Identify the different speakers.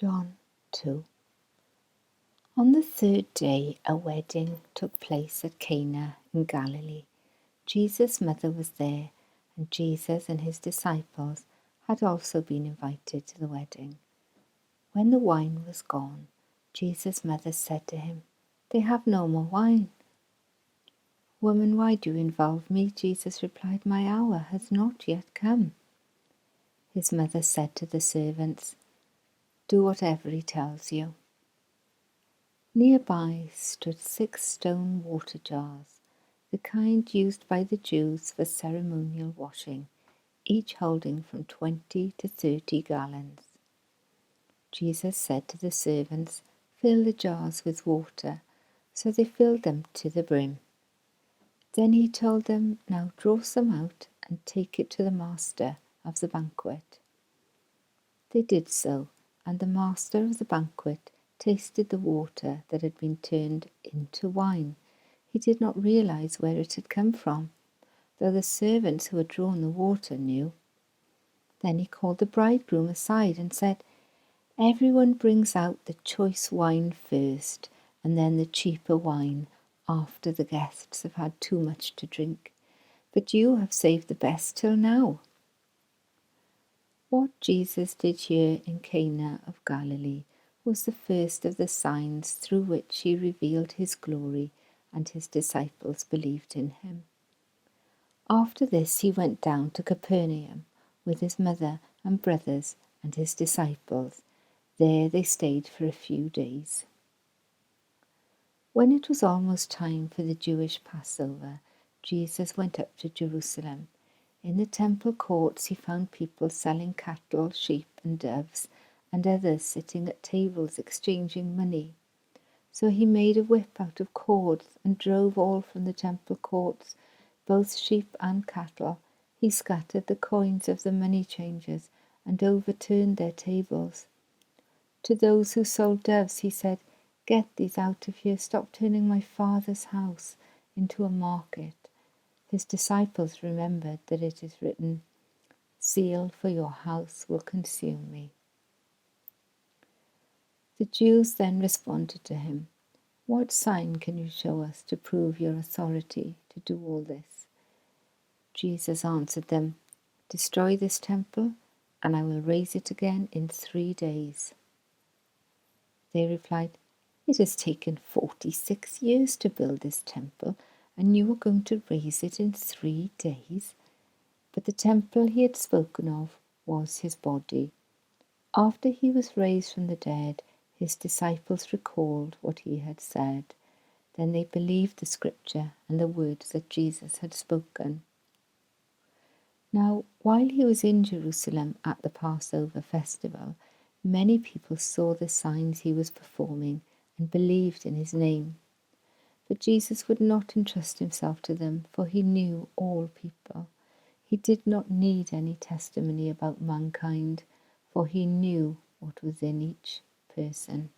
Speaker 1: John 2. On the third day, a wedding took place at Cana in Galilee. Jesus' mother was there, and Jesus and his disciples had also been invited to the wedding. When the wine was gone, Jesus' mother said to him, "They have no more wine." "Woman, why do you involve me?" Jesus replied, "My hour has not yet come." His mother said to the servants, "Do whatever he tells you." Nearby stood 6 stone water jars, the kind used by the Jews for ceremonial washing, each holding from 20 to 30 gallons. Jesus said to the servants, "Fill the jars with water," so they filled them to the brim. Then he told them, "Now draw some out and take it to the master of the banquet." They did so, and the master of the banquet tasted the water that had been turned into wine. He did not realize where it had come from, though the servants who had drawn the water knew. Then he called the bridegroom aside and said, "Everyone brings out the choice wine first, and then the cheaper wine after the guests have had too much to drink. But you have saved the best till now." What Jesus did here in Cana of Galilee was the first of the signs through which he revealed his glory, and his disciples believed in him. After this he went down to Capernaum with his mother and brothers and his disciples. There they stayed for a few days. When it was almost time for the Jewish Passover, Jesus went up to Jerusalem. In the temple courts he found people selling cattle, sheep and doves, and others sitting at tables exchanging money. So he made a whip out of cords and drove all from the temple courts, both sheep and cattle. He scattered the coins of the money changers and overturned their tables. To those who sold doves he said, "Get these out of here, stop turning my Father's house into a market." His disciples remembered that it is written, "Zeal for your house will consume me." The Jews then responded to him, "What sign can you show us to prove your authority to do all this?" Jesus answered them, "Destroy this temple, and I will raise it again in 3 days. They replied, "It has taken 46 years to build this temple, and you are going to raise it in 3 days?" But the temple he had spoken of was his body. After he was raised from the dead, his disciples recalled what he had said. Then they believed the scripture and the words that Jesus had spoken. Now, while he was in Jerusalem at the Passover festival, many people saw the signs he was performing and believed in his name. But Jesus would not entrust himself to them, for he knew all people. He did not need any testimony about mankind, for he knew what was in each person.